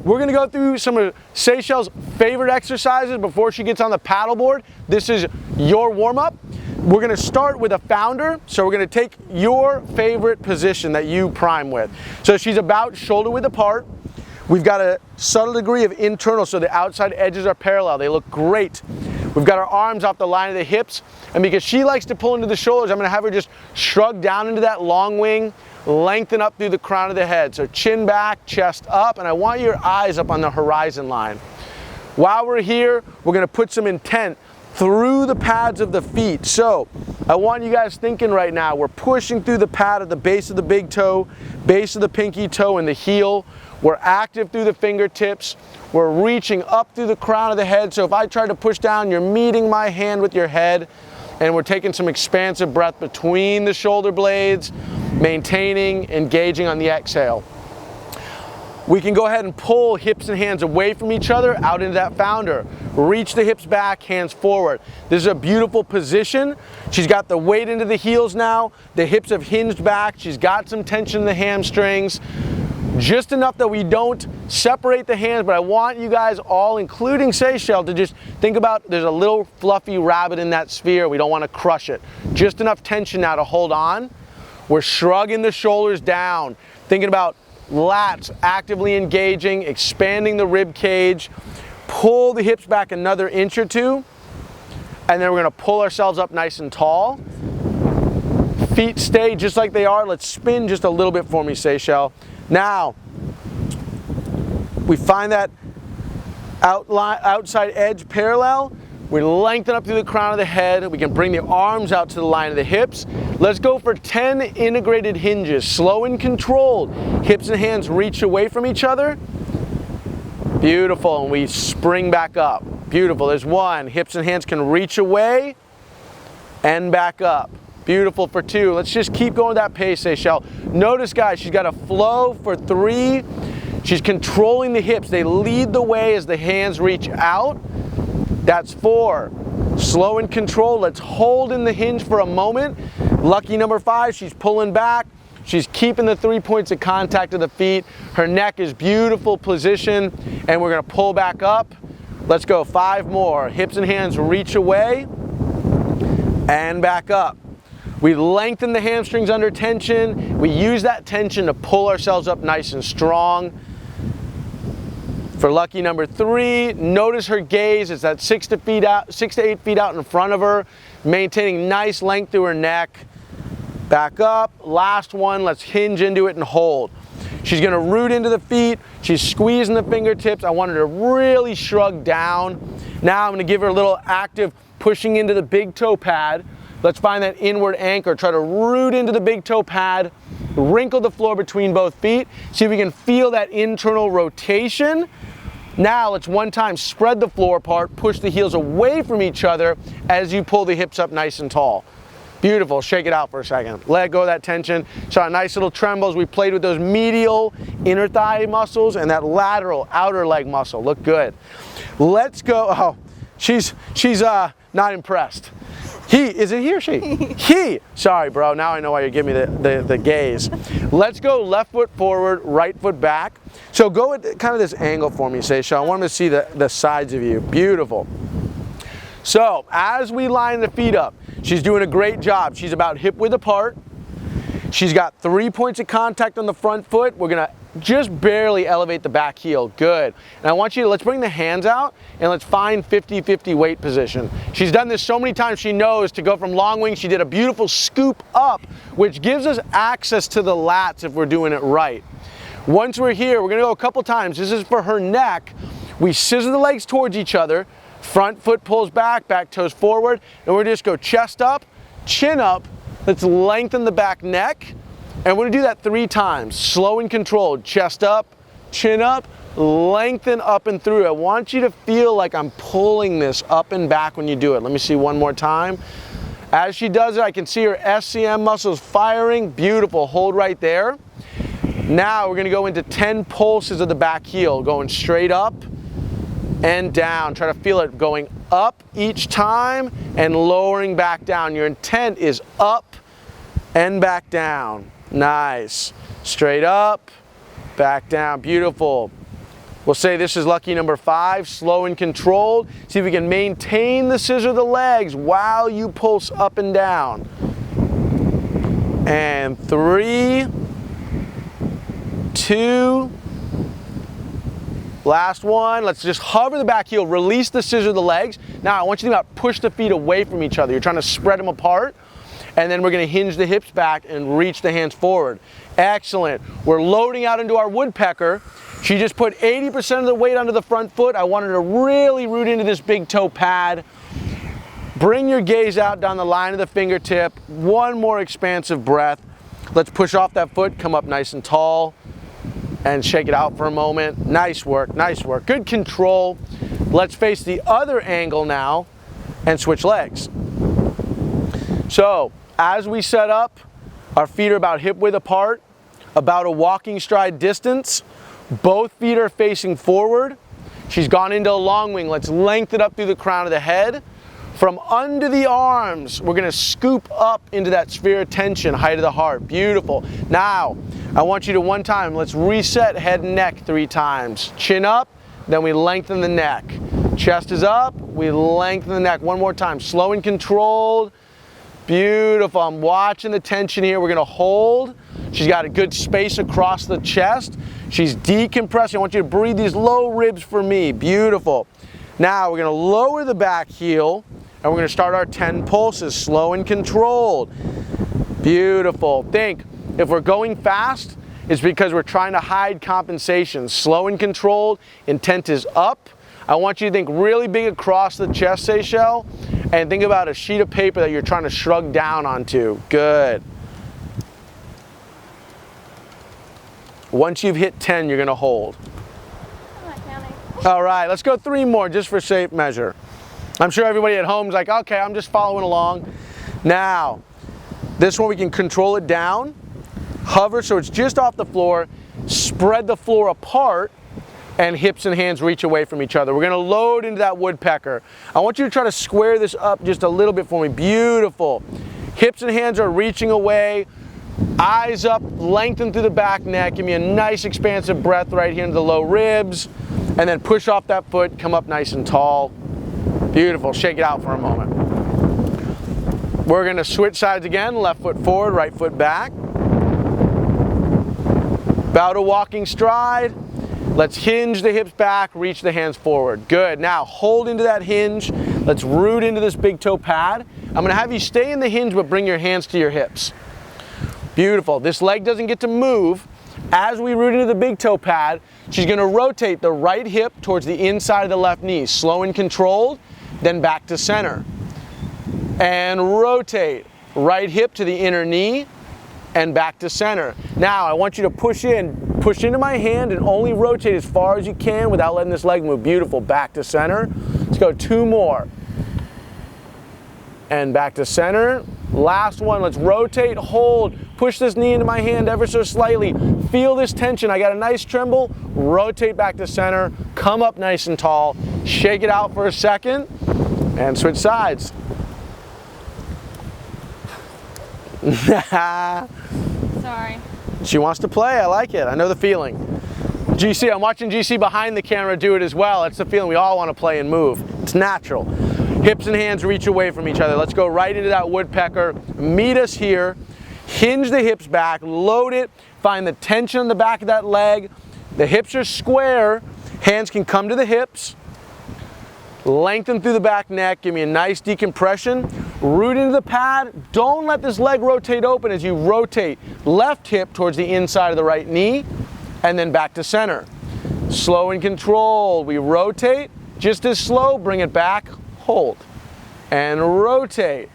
we're gonna go through some of Seychelle's favorite exercises before she gets on the paddleboard. This is your warm-up. We're gonna start with a founder. So we're gonna take your favorite position that you prime with. So she's about shoulder width apart. We've got a subtle degree of internal, so the outside edges are parallel. They look great. We've got our arms off the line of the hips, and because she likes to pull into the shoulders, I'm gonna have her just shrug down into that long wing, lengthen up through the crown of the head. So chin back, chest up, and I want your eyes up on the horizon line. While we're here, we're gonna put some intent through the pads of the feet. So I want you guys thinking right now, we're pushing through the pad at the base of the big toe, base of the pinky toe, and the heel. We're active through the fingertips. We're reaching up through the crown of the head. So if I try to push down, you're meeting my hand with your head, and we're taking some expansive breath between the shoulder blades, maintaining, engaging on the exhale. We can go ahead and pull hips and hands away from each other out into that founder. Reach the hips back, hands forward. This is a beautiful position. She's got the weight into the heels now. The hips have hinged back. She's got some tension in the hamstrings. Just enough that we don't separate the hands, but I want you guys all, including Seychelle, to just think about there's a little fluffy rabbit in that sphere. We don't want to crush it. Just enough tension now to hold on. We're shrugging the shoulders down, thinking about lats actively engaging, expanding the rib cage. Pull the hips back another inch or two, and then we're going to pull ourselves up nice and tall. Feet stay just like they are. Let's spin just a little bit for me, Seychelle. Now, we find that outside edge parallel. We lengthen up through the crown of the head. We can bring the arms out to the line of the hips. Let's go for 10 integrated hinges, slow and controlled. Hips and hands reach away from each other. Beautiful, and we spring back up. Beautiful, there's one. Hips and hands can reach away and back up. Beautiful for 2. Let's just keep going that pace, Seychelle. Notice, guys, she's got a flow for 3. She's controlling the hips. They lead the way as the hands reach out. That's 4. Slow and controlled. Let's hold in the hinge for a moment. Lucky number 5, she's pulling back. She's keeping the 3 points of contact of the feet. Her neck is beautiful position, and we're gonna pull back up. Let's go 5 more. Hips and hands reach away and back up. We lengthen the hamstrings under tension. We use that tension to pull ourselves up nice and strong. For lucky number 3, notice her gaze. It's that 6 to 8 feet out in front of her, maintaining nice length through her neck. Back up. Last one. Let's hinge into it and hold. She's going to root into the feet. She's squeezing the fingertips. I want her to really shrug down. Now I'm going to give her a little active pushing into the big toe pad. Let's find that inward anchor. Try to root into the big toe pad. Wrinkle the floor between both feet. See if we can feel that internal rotation. Now let's one time spread the floor apart. Push the heels away from each other as you pull the hips up nice and tall. Beautiful. Shake it out for a second. Let go of that tension. Saw a nice little tremble as we played with those medial inner thigh muscles and that lateral outer leg muscle. Look good. Let's go. Oh, she's not impressed. Is it he or she? He. Sorry, bro. Now I know why you're giving me the gaze. Let's go left foot forward, right foot back. So go at kind of this angle for me, Seychelle. I want to see the sides of you. Beautiful. So as we line the feet up, she's doing a great job. She's about hip width apart. She's got 3 points of contact on the front foot. We're going to just barely elevate the back heel. Good. And I want you to, let's bring the hands out and let's find 50-50 weight position. She's done this so many times, she knows to go from long wing. She did a beautiful scoop up, which gives us access to the lats if we're doing it right. Once we're here, we're going to go a couple times. This is for her neck. We scissor the legs towards each other. Front foot pulls back, back toes forward, and we're just go chest up, chin up. Let's lengthen the back neck. And we're gonna do that 3 times, slow and controlled. Chest up, chin up, lengthen up and through. I want you to feel like I'm pulling this up and back when you do it. Let me see one more time. As she does it, I can see her SCM muscles firing. Beautiful, hold right there. Now we're gonna go into 10 pulses of the back heel, going straight up and down. Try to feel it going up each time and lowering back down. Your intent is up and back down. Nice. Straight up, back down. Beautiful. We'll say this is lucky number 5, slow and controlled. See if we can maintain the scissor of the legs while you pulse up and down. And 3, 2, last one. Let's just hover the back heel, release the scissor of the legs. Now I want you to think about push the feet away from each other. You're trying to spread them apart. And then we're going to hinge the hips back and reach the hands forward. Excellent. We're loading out into our woodpecker. She just put 80% of the weight onto the front foot. I want her to really root into this big toe pad. Bring your gaze out down the line of the fingertip. One more expansive breath. Let's push off that foot, come up nice and tall, and shake it out for a moment. Nice work, nice work. Good control. Let's face the other angle now and switch legs. So, as we set up, our feet are about hip width apart, about a walking stride distance. Both feet are facing forward. She's gone into a long wing. Let's lengthen up through the crown of the head. From under the arms, we're gonna scoop up into that sphere of tension, height of the heart. Beautiful. Now, I want you to one time, let's reset head and neck 3 times. Chin up, then we lengthen the neck. Chest is up, we lengthen the neck. One more time, slow and controlled. Beautiful. I'm watching the tension here. We're going to hold. She's got a good space across the chest. She's decompressing. I want you to breathe these low ribs for me. Beautiful. Now we're going to lower the back heel and we're going to start our 10 pulses, slow and controlled. Beautiful. Think, if we're going fast, it's because we're trying to hide compensation. Slow and controlled. Intent is up. I want you to think really big across the chest, Seychelle. And think about a sheet of paper that you're trying to shrug down onto. Good. Once you've hit 10, you're going to hold. I'm not counting. All right, let's go 3 more just for safe measure. I'm sure everybody at home is like, okay, I'm just following along. Now, this one we can control it down. Hover so it's just off the floor. Spread the floor apart. And hips and hands reach away from each other. We're going to load into that woodpecker. I want you to try to square this up just a little bit for me. Beautiful. Hips and hands are reaching away. Eyes up, lengthen through the back neck. Give me a nice expansive breath right here into the low ribs. And then push off that foot, come up nice and tall. Beautiful. Shake it out for a moment. We're going to switch sides again. Left foot forward, right foot back. Bow to walking stride. Let's hinge the hips back, reach the hands forward. Good. Now hold into that hinge. Let's root into this big toe pad. I'm going to have you stay in the hinge but bring your hands to your hips. Beautiful. This leg doesn't get to move. As we root into the big toe pad, she's going to rotate the right hip towards the inside of the left knee. Slow and controlled, then back to center. And rotate. Right hip to the inner knee and back to center. Now I want you to push into my hand and only rotate as far as you can without letting this leg move. Beautiful. Back to center. Let's go 2 more. And back to center. Last one. Let's rotate, hold, push this knee into my hand ever so slightly. Feel this tension. I got a nice tremble. Rotate back to center. Come up nice and tall. Shake it out for a second and switch sides. Sorry. She wants to play. I like it. I know the feeling. GC, I'm watching GC behind the camera do it as well. It's the feeling we all want to play and move. It's natural. Hips and hands reach away from each other. Let's go right into that woodpecker. Meet us here. Hinge the hips back. Load it. Find the tension on the back of that leg. The hips are square. Hands can come to the hips. Lengthen through the back neck. Give me a nice decompression. Root into the pad. Don't let this leg rotate open as you rotate left hip towards the inside of the right knee and then back to center. Slow and controlled. We rotate. Just as slow. Bring it back. Hold. And rotate.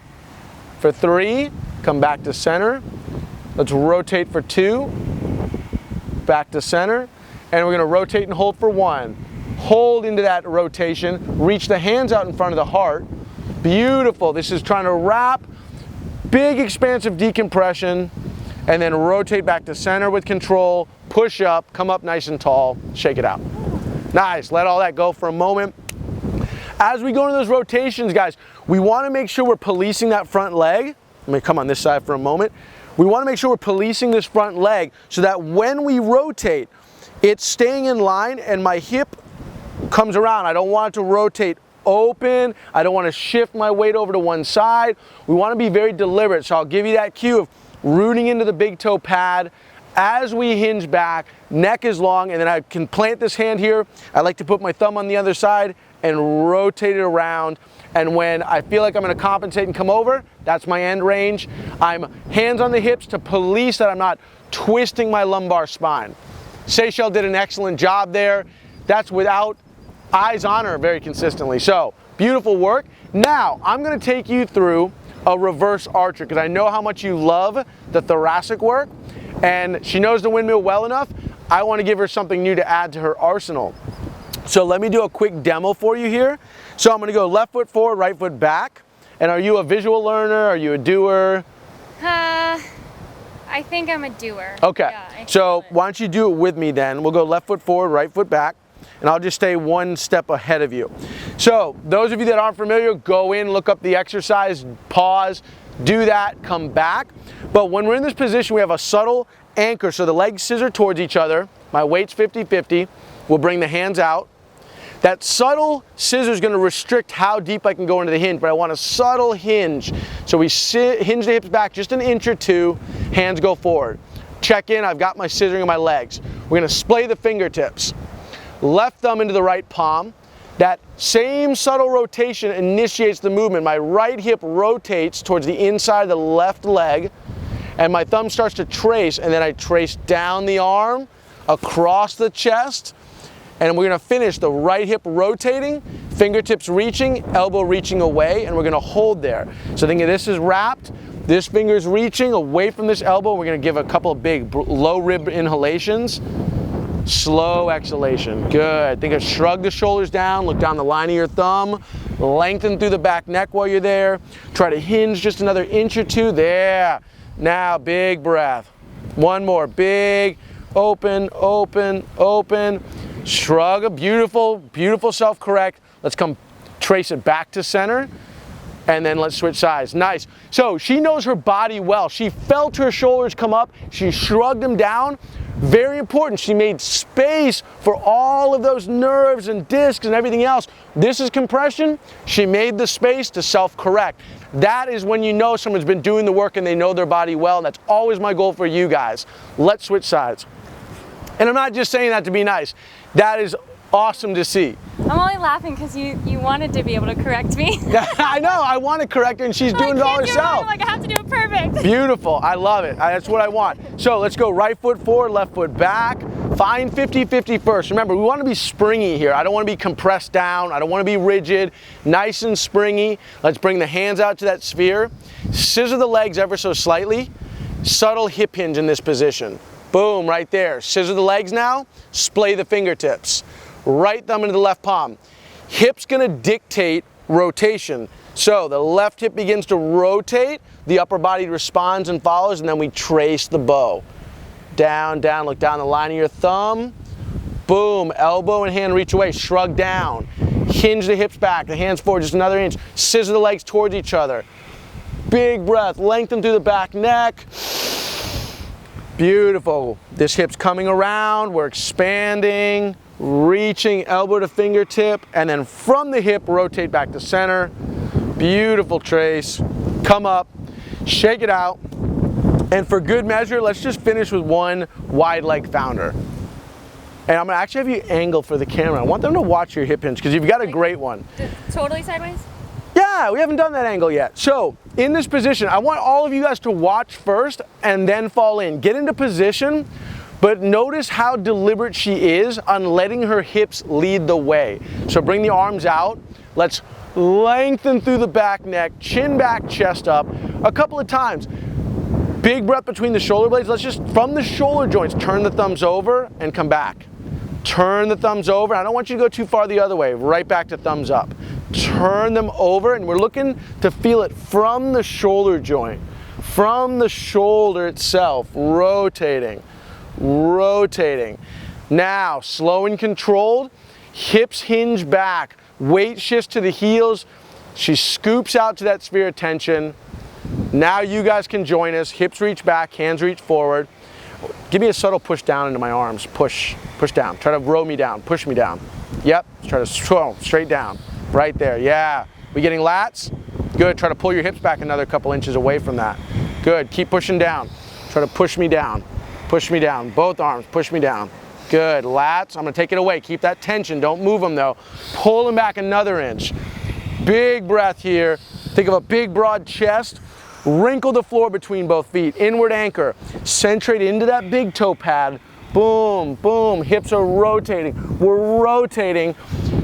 For 3. Come back to center. Let's rotate for 2. Back to center. And we're going to rotate and hold for 1. Hold into that rotation. Reach the hands out in front of the heart. Beautiful. This is trying to wrap. Big expansive decompression. And then rotate back to center with control. Push up. Come up nice and tall. Shake it out. Nice. Let all that go for a moment. As we go into those rotations, guys, we want to make sure we're policing that front leg. Let me come on this side for a moment. We want to make sure we're policing this front leg so that when we rotate, it's staying in line and my hip comes around. I don't want it to rotate open. I don't want to shift my weight over to one side. We want to be very deliberate. So I'll give you that cue of rooting into the big toe pad as we hinge back, neck is long, and then I can plant this hand here. I like to put my thumb on the other side and rotate it around. And when I feel like I'm going to compensate and come over, that's my end range. I'm hands on the hips to police that I'm not twisting my lumbar spine. Seychelle did an excellent job there. That's without eyes on her very consistently. So beautiful work. Now I'm going to take you through a reverse archer because I know how much you love the thoracic work, and she knows the windmill well enough. I want to give her something new to add to her arsenal. So let me do a quick demo for you here. So I'm going to go left foot forward, right foot back. And are you a visual learner? Are you a doer? I think I'm a doer. Okay. Yeah, So why don't you do it with me then? We'll go left foot forward, right foot back. And I'll just stay one step ahead of you. So those of you that aren't familiar, go in, look up the exercise, pause, do that, come back. But when we're in this position, we have a subtle anchor. So the legs scissor towards each other. My weight's 50-50. We'll bring the hands out. That subtle scissor is going to restrict how deep I can go into the hinge, but I want a subtle hinge. So we hinge the hips back just an inch or two, hands go forward. Check in, I've got my scissoring of my legs. We're going to splay the fingertips. Left thumb into the right palm. That same subtle rotation initiates the movement. My right hip rotates towards the inside of the left leg, and my thumb starts to trace, and then I trace down the arm, across the chest, and we're going to finish the right hip rotating, fingertips reaching, elbow reaching away, and we're going to hold there. So think of this as wrapped, this finger's reaching away from this elbow. We're going to give a couple of big low rib inhalations. Slow exhalation. Good. Think of shrug the shoulders down, look down the line of your thumb, lengthen through the back neck while you're there. Try to hinge just another inch or two. There. Now, big breath. One more. Big. Open, open, open. Shrug. A beautiful, beautiful self-correct. Let's come trace it back to center. And then let's switch sides. Nice. So she knows her body well. She felt her shoulders come up. She shrugged them down. Very important. She made space for all of those nerves and discs and everything else. This is compression. She made the space to self-correct. That is when you know someone's been doing the work and they know their body well. And that's always my goal for you guys. Let's switch sides. And I'm not just saying that to be nice. That is awesome to see. I'm only laughing because you wanted to be able to correct me. I know, I want to correct her and she's doing it all herself. Like I have to do it perfect. Beautiful, I love it. That's what I want. So let's go right foot forward, left foot back. Find 50-50 first. Remember, we want to be springy here. I don't want to be compressed down. I don't want to be rigid. Nice and springy. Let's bring the hands out to that sphere. Scissor the legs ever so slightly. Subtle hip hinge in this position. Boom, right there. Scissor the legs now. Splay the fingertips. Right thumb into the left palm. Hip's gonna dictate rotation. So the left hip begins to rotate, the upper body responds and follows, and then we trace the bow. Down, down, look down the line of your thumb. Boom, elbow and hand reach away, shrug down. Hinge the hips back, the hands forward just another inch. Scissor the legs towards each other. Big breath, lengthen through the back neck. Beautiful. This hip's coming around, we're expanding, reaching elbow to fingertip, and then from the hip, rotate back to center. Beautiful trace. Come up, shake it out, and for good measure, let's just finish with one wide leg founder. And I'm gonna actually have you angle for the camera. I want them to watch your hip hinge because you've got a great one. Totally sideways? Yeah, we haven't done that angle yet. So in this position, I want all of you guys to watch first and then fall in. Get into position, but notice how deliberate she is on letting her hips lead the way. So bring the arms out. Let's lengthen through the back neck, chin back, chest up, a couple of times. Big breath between the shoulder blades. Let's just, from the shoulder joints, turn the thumbs over and come back. Turn the thumbs over. I don't want you to go too far the other way. Right back to thumbs up. Turn them over, and we're looking to feel it from the shoulder joint, from the shoulder itself, rotating, rotating. Now, slow and controlled, hips hinge back, weight shifts to the heels. She scoops out to that sphere of tension. Now you guys can join us. Hips reach back, hands reach forward. give me a subtle push down into my arms. Push down. Try to row me down, push me down. Yep, try to swirl straight down. Right there, yeah. We getting lats? Good, try to pull your hips back another couple inches away from that. Good, keep pushing down. Try to push me down. Push me down, both arms, push me down. Good, lats, I'm gonna take it away. Keep that tension, don't move them though. Pull them back another inch. Big breath here. Think of a big broad chest. Wrinkle the floor between both feet. Inward anchor. Centrate into that big toe pad. Boom, boom. Hips are rotating. We're rotating.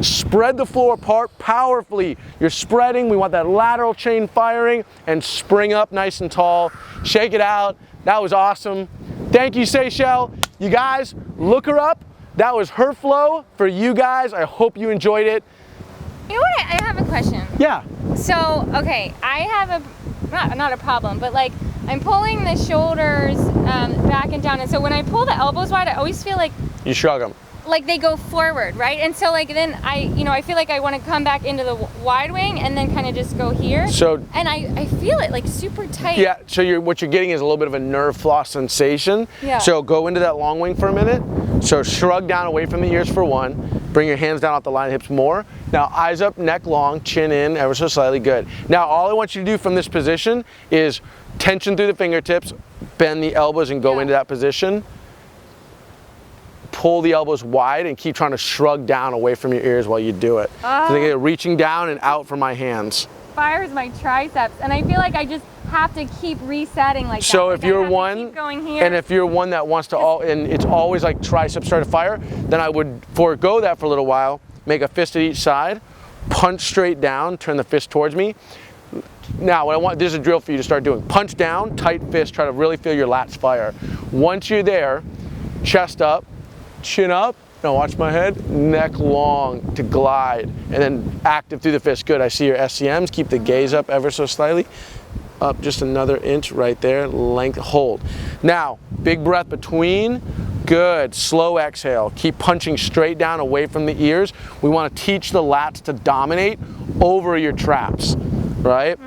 Spread the floor apart powerfully. You're spreading. We want that lateral chain firing and spring up nice and tall. Shake it out. That was awesome. Thank you, Seychelle. You guys, look her up. That was her flow for you guys. I hope you enjoyed it. You know what? I have a question. Yeah. So, okay, I have not a problem, but like I'm pulling the shoulders back and down, and so when I pull the elbows wide, I always feel like You shrug them. like they go forward, right? And so like then I feel like I want to come back into the wide wing and then kind of just go here. So, and I feel it like super tight. yeah, so what you're getting is a little bit of a nerve floss sensation. Yeah. So go into that long wing for a minute. So shrug down away from the ears for one. Bring your hands down off the line of hips more. Now eyes up, neck long, chin in, ever so slightly. Good. Now all I want you to do from this position is tension through the fingertips, bend the elbows and go into that position. Pull the elbows wide and keep trying to shrug down away from your ears while you do it. So they get reaching down and out from my hands. Fires my triceps, and I feel like I just have to keep resetting like that. So Like if you're I have to one, keep going here. and if you're one that wants to and it's always like triceps start to fire, then I would forego that for a little while, make a fist at each side, punch straight down, turn the fist towards me. Now what I want, this is a drill for you to start doing. Punch down, tight fist, try to really feel your lats fire. Once you're there, chest up, chin up, now watch my head, neck long to glide, and then active through the fist. Good, I see your SCMs, keep the gaze up ever so slightly. Up just another inch right there, length, hold. Now, big breath between, good, slow exhale. Keep punching straight down away from the ears. We want to teach the lats to dominate over your traps, right?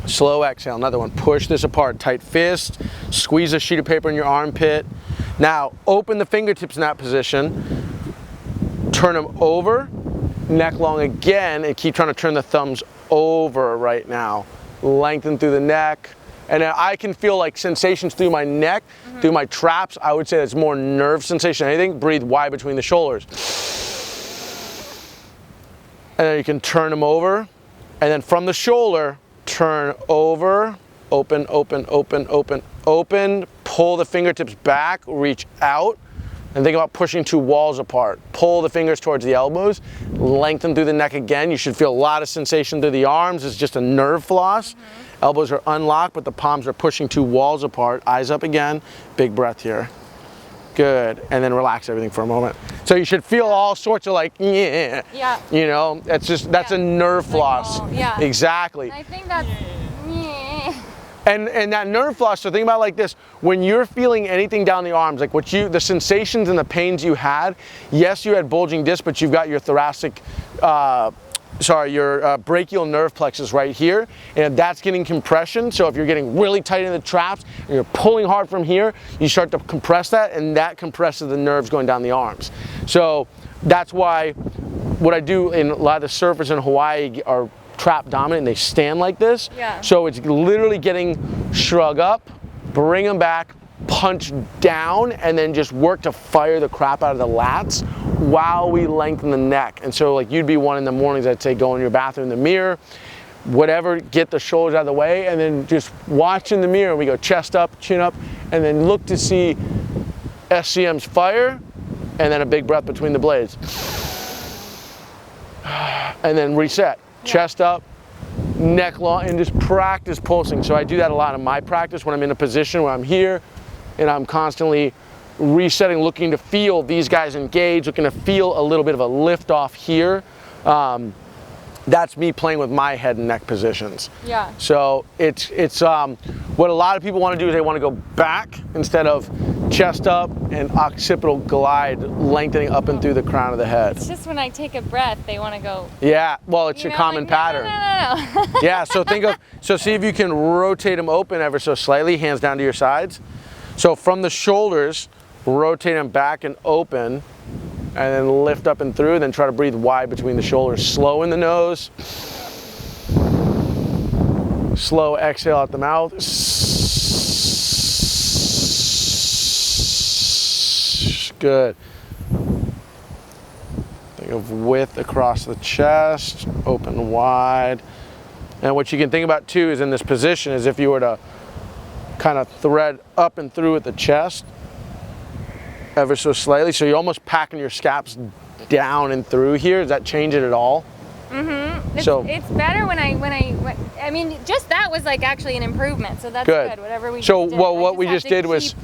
Slow exhale, another one. Push this apart, tight fist, squeeze a sheet of paper in your armpit. Now, open the fingertips in that position, turn them over, neck long again, and keep trying to turn the thumbs over right now. Lengthen through the neck, and then I can feel like sensations through my neck, through my traps. I would say it's more nerve sensation than anything. Breathe wide between the shoulders. And then you can turn them over, and then from the shoulder, turn over, open, open, open, open, open, pull the fingertips back, reach out, and think about pushing two walls apart. Pull the fingers towards the elbows, lengthen through the neck again. You should feel a lot of sensation through the arms. It's just a nerve floss. Elbows are unlocked, but the palms are pushing two walls apart. Eyes up again, big breath here. Good, and then relax everything for a moment. So you should feel all sorts of like, yeah. You know, that's a nerve floss. Yeah. Exactly. I think that's, And that nerve floss, so think about it like this, when you're feeling anything down the arms, like the sensations and the pains you had, yes, you had bulging disc, but you've got your thoracic, your brachial nerve plexus right here, and that's getting compression. So if you're getting really tight in the traps and you're pulling hard from here, you start to compress that, and that compresses the nerves going down the arms. So that's why what I do in a lot of the surfers in Hawaii are trap dominant, and they stand like this. Yeah. So it's literally getting shrug up, bring them back, punch down, and then just work to fire the crap out of the lats while we lengthen the neck. And so like you'd be one in the mornings, I'd say go in your bathroom in the mirror, whatever, get the shoulders out of the way, and then just watch in the mirror. We go chest up, chin up, and then look to see SCMs fire, and then a big breath between the blades. And then reset. Chest up, neck long, and just practice pulsing. So I do that a lot in my practice when I'm in a position where I'm here and I'm constantly resetting, looking to feel these guys engage, looking to feel a little bit of a lift off here. That's me playing with my head and neck positions. Yeah. So it's what a lot of people want to do is they want to go back instead of chest up and occipital glide, lengthening up and through the crown of the head. It's just when I take a breath, they want to go. Yeah, well, it's a common like, pattern. No. Yeah, so see if you can rotate them open ever so slightly, hands down to your sides. So from the shoulders, rotate them back and open, and then lift up and through, then try to breathe wide between the shoulders. Slow in the nose. Slow exhale out the mouth. Good. Think of width across the chest, open wide. And what you can think about too is in this position is if you were to kind of thread up and through at the chest ever so slightly, so you're almost packing your scaps down and through here. Does that change it at all? Mm-hmm. It's better when I mean, just that was like actually an improvement, so that's good. Whatever we so just did. well, what we just did was,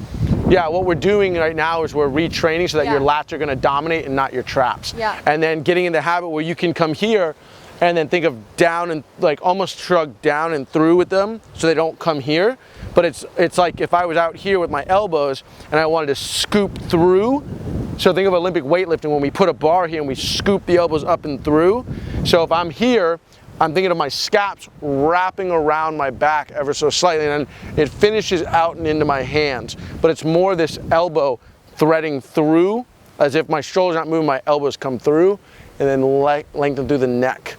yeah, what we're doing right now is we're retraining so that your lats are going to dominate and not your traps. Yeah. And then getting in the habit where you can come here and then think of down and like almost shrug down and through with them so they don't come here. But it's like if I was out here with my elbows and I wanted to scoop through. So think of Olympic weightlifting when we put a bar here and we scoop the elbows up and through. So if I'm here, I'm thinking of my scaps wrapping around my back ever so slightly, and then it finishes out and into my hands. But it's more this elbow threading through, as if my shoulder's not moving, my elbows come through, and then lengthen through the neck.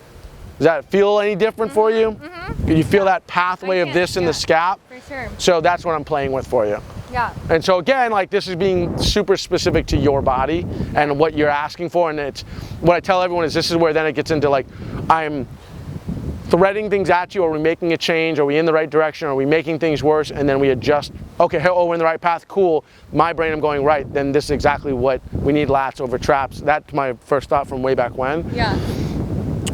Does that feel any different for you? Mm-hmm. Can you feel that pathway of this in the scap? For sure. So that's what I'm playing with for you. Yeah. And so again, like this is being super specific to your body and what you're asking for. And it's what I tell everyone is this is where then it gets into like, I'm threading things at you. Are we making a change? Are we in the right direction? Are we making things worse? And then we adjust. Okay, oh, we're in the right path. Cool. My brain, I'm going right. Then this is exactly what we need, lats over traps. That's my first thought from way back when. Yeah.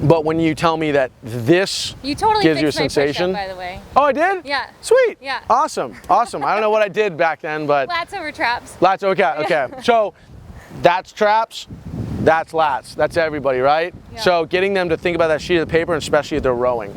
But when you tell me that this gives you a sensation, by the way. Oh, I did? Yeah. Sweet. Yeah. Awesome. Awesome. I don't know what I did back then, but Lats over traps. lats. Okay. Okay. So that's traps. That's lats. That's everybody, right? Yeah. So getting them to think about that sheet of paper, and especially if they're rowing.